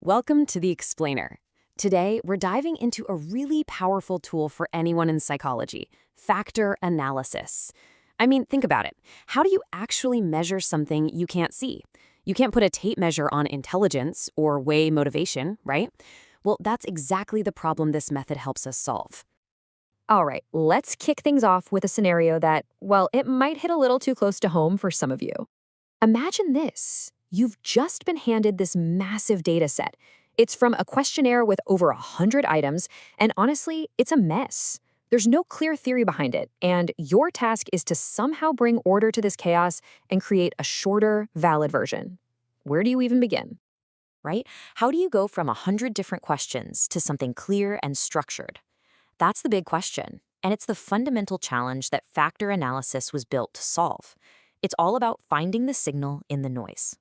Welcome to the Explainer. Today, we're diving into a really powerful tool for anyone in psychology, factor analysis. I mean, think about it. How do you actually measure something you can't see? You can't put a tape measure on intelligence or weigh motivation, right? Well, that's exactly the problem this method helps us solve. All right, let's kick things off with a scenario that, well, it might hit a little too close to home for some of you. Imagine this. You've just been handed this massive data set. It's from a questionnaire with over 100 items, and honestly, it's a mess. There's no clear theory behind it, and your task is to somehow bring order to this chaos and create a shorter, valid version. Where do you even begin? Right? How do you go from 100 different questions to something clear and structured? That's the big question, and it's the fundamental challenge that factor analysis was built to solve. It's all about finding the signal in the noise.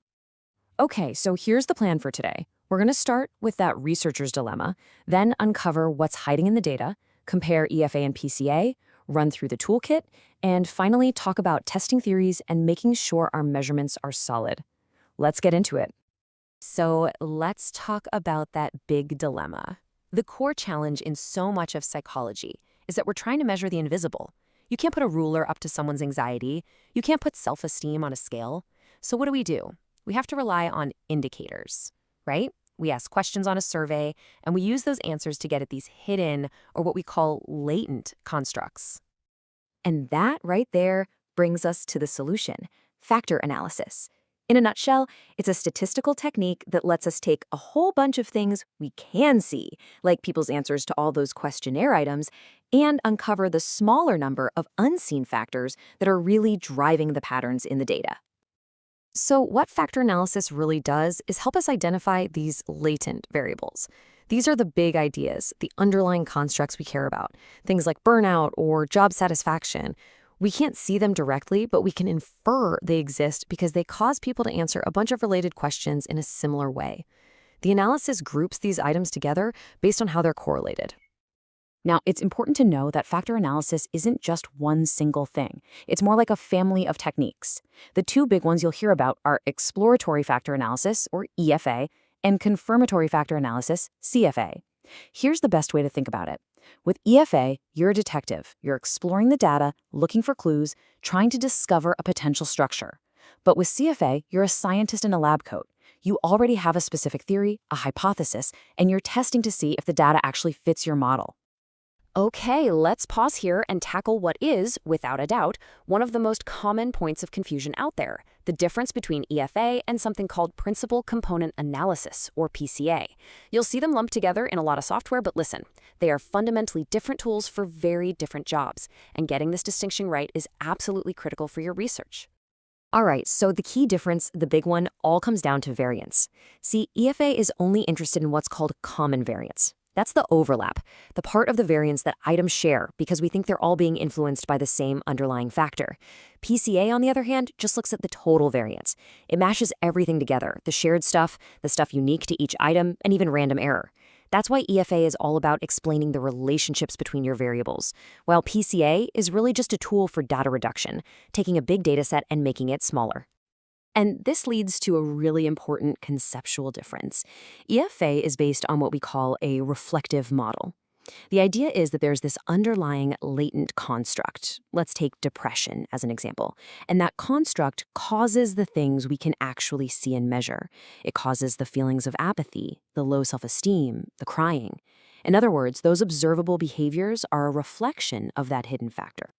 Okay, so here's the plan for today. We're going to start with that researcher's dilemma, then uncover what's hiding in the data, compare EFA and PCA, run through the toolkit, and finally talk about testing theories and making sure our measurements are solid. Let's get into it. So let's talk about that big dilemma. The core challenge in so much of psychology is that we're trying to measure the invisible. You can't put a ruler up to someone's anxiety. You can't put self-esteem on a scale. So what do? We have to rely on indicators, right? We ask questions on a survey, and we use those answers to get at these hidden, or what we call latent, constructs. And that right there brings us to the solution, factor analysis. In a nutshell, it's a statistical technique that lets us take a whole bunch of things we can see, like people's answers to all those questionnaire items, and uncover the smaller number of unseen factors that are really driving the patterns in the data. So what factor analysis really does is help us identify these latent variables. These are the big ideas, the underlying constructs we care about, things like burnout or job satisfaction. We can't see them directly, but we can infer they exist because they cause people to answer a bunch of related questions in a similar way. The analysis groups these items together based on how they're correlated. Now, it's important to know that factor analysis isn't just one single thing. It's more like a family of techniques. The two big ones you'll hear about are exploratory factor analysis, or EFA, and confirmatory factor analysis, CFA. Here's the best way to think about it. With EFA, you're a detective. You're exploring the data, looking for clues, trying to discover a potential structure. But with CFA, you're a scientist in a lab coat. You already have a specific theory, a hypothesis, and you're testing to see if the data actually fits your model. Okay, let's pause here and tackle what is, without a doubt, one of the most common points of confusion out there, the difference between EFA and something called principal component analysis, or PCA. You'll see them lumped together in a lot of software, but listen, they are fundamentally different tools for very different jobs, and getting this distinction right is absolutely critical for your research. All right, so the key difference, the big one, all comes down to variance. See, EFA is only interested in what's called common variance. That's the overlap, the part of the variance that items share because we think they're all being influenced by the same underlying factor. PCA, on the other hand, just looks at the total variance. It mashes everything together, the shared stuff, the stuff unique to each item, and even random error. That's why EFA is all about explaining the relationships between your variables, while PCA is really just a tool for data reduction, taking a big data set and making it smaller. And this leads to a really important conceptual difference. EFA is based on what we call a reflective model. The idea is that there's this underlying latent construct. Let's take depression as an example. And that construct causes the things we can actually see and measure. It causes the feelings of apathy, the low self-esteem, the crying. In other words, those observable behaviors are a reflection of that hidden factor.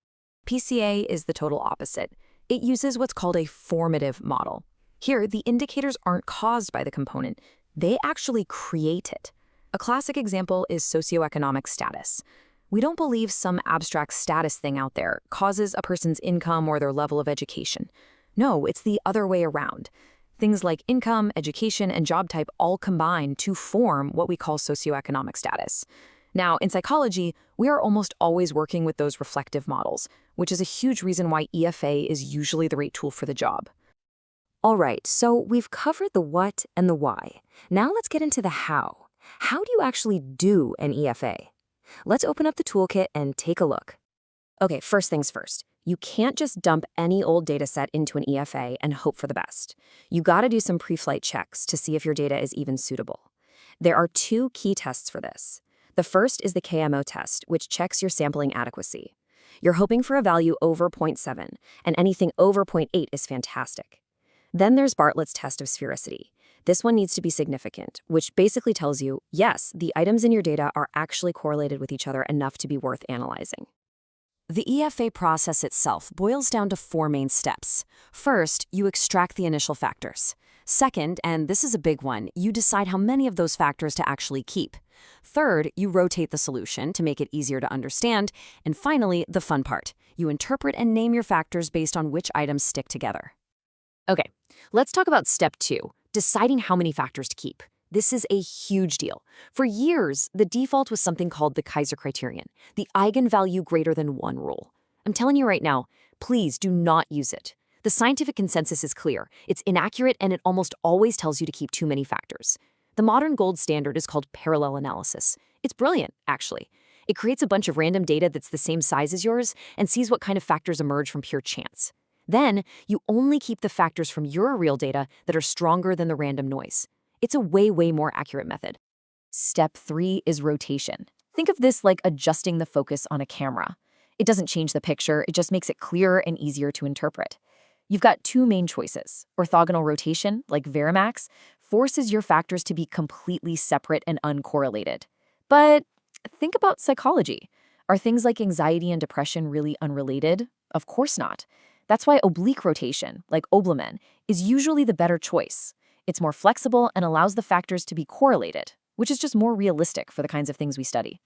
PCA is the total opposite. It uses what's called a formative model. Here, the indicators aren't caused by the component. They actually create it. A classic example is socioeconomic status. We don't believe some abstract status thing out there causes a person's income or their level of education. No, it's the other way around. Things like income, education, and job type all combine to form what we call socioeconomic status. Now, in psychology, we are almost always working with those reflective models, which is a huge reason why EFA is usually the right tool for the job. All right, so we've covered the what and the why. Now let's get into the how. How do you actually do an EFA? Let's open up the toolkit and take a look. Okay, first things first. You can't just dump any old data set into an EFA and hope for the best. You gotta do some pre-flight checks to see if your data is even suitable. There are two key tests for this. The first is the KMO test, which checks your sampling adequacy. You're hoping for a value over zero point 0.7, and anything over zero point 0.8 is fantastic. Then there's Bartlett's test of sphericity. This one needs to be significant, which basically tells you, yes, the items in your data are actually correlated with each other enough to be worth analyzing. The EFA process itself boils down to 4 main steps. First, you extract the initial factors. Second, and this is a big one, you decide how many of those factors to actually keep. Third, you rotate the solution to make it easier to understand. And finally, the fun part. You interpret and name your factors based on which items stick together. Okay, let's talk about step 2, deciding how many factors to keep. This is a huge deal. For years, the default was something called the Kaiser criterion, the eigenvalue greater than 1 rule. I'm telling you right now, please do not use it. The scientific consensus is clear. It's inaccurate, and it almost always tells you to keep too many factors. The modern gold standard is called parallel analysis. It's brilliant, actually. It creates a bunch of random data that's the same size as yours and sees what kind of factors emerge from pure chance. Then, you only keep the factors from your real data that are stronger than the random noise. It's a way more accurate method. Step 3 is rotation. Think of this like adjusting the focus on a camera. It doesn't change the picture, it just makes it clearer and easier to interpret. You've got 2 main choices. Orthogonal rotation, like Verimax, forces your factors to be completely separate and uncorrelated. But think about psychology. Are things like anxiety and depression really unrelated? Of course not. That's why oblique rotation, like Oblemen, is usually the better choice. It's more flexible and allows the factors to be correlated, which is just more realistic for the kinds of things we study.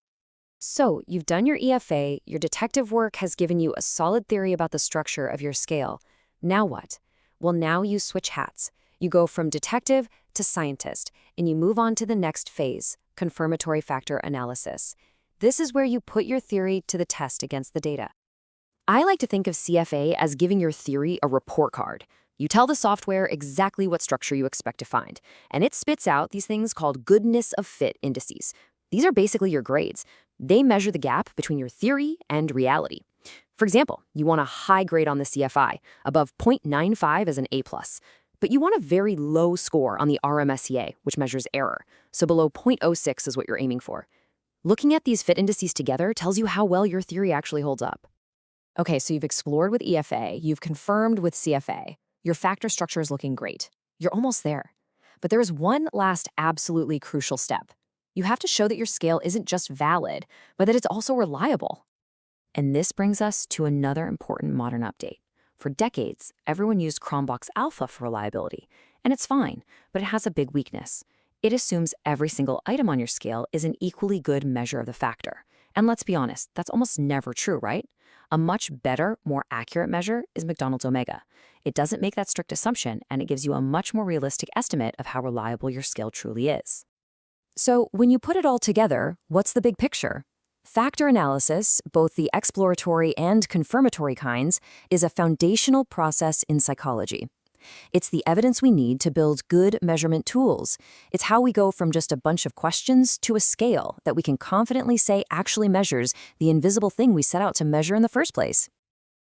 So, you've done your EFA, your detective work has given you a solid theory about the structure of your scale. Now what? Well, now you switch hats. You go from detective to scientist, and you move on to the next phase, confirmatory factor analysis. This is where you put your theory to the test against the data. I like to think of CFA as giving your theory a report card. You tell the software exactly what structure you expect to find, and it spits out these things called goodness of fit indices. These are basically your grades. They measure the gap between your theory and reality. For example, you want a high grade on the CFI, above 0.95 as an A+, but you want a very low score on the RMSEA, which measures error, so below 0.06 is what you're aiming for. Looking at these fit indices together tells you how well your theory actually holds up. Okay, so you've explored with EFA, you've confirmed with CFA. Your factor structure is looking great. You're almost there. But there is one last absolutely crucial step. You have to show that your scale isn't just valid, but that it's also reliable. And this brings us to another important modern update. For decades, everyone used Cronbach's alpha for reliability, and it's fine, but it has a big weakness. It assumes every single item on your scale is an equally good measure of the factor. And let's be honest, that's almost never true, right? A much better, more accurate measure is McDonald's omega. It doesn't make that strict assumption, and it gives you a much more realistic estimate of how reliable your scale truly is. So when you put it all together, what's the big picture? Factor analysis, both the exploratory and confirmatory kinds, is a foundational process in psychology. It's the evidence we need to build good measurement tools. It's how we go from just a bunch of questions to a scale that we can confidently say actually measures the invisible thing we set out to measure in the first place.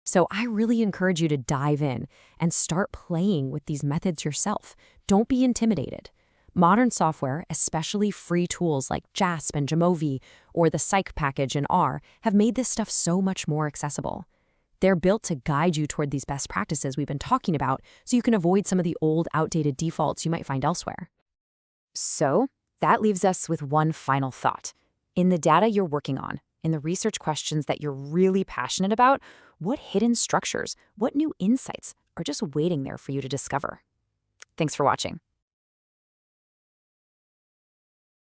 So I really encourage you to dive in and start playing with these methods yourself. Don't be intimidated. Modern software, especially free tools like JASP and Jamovi or the Psych package in R, have made this stuff so much more accessible. They're built to guide you toward these best practices we've been talking about so you can avoid some of the old, outdated defaults you might find elsewhere. So that leaves us with one final thought. In the data you're working on, in the research questions that you're really passionate about, what hidden structures, what new insights are just waiting there for you to discover? Thanks for watching.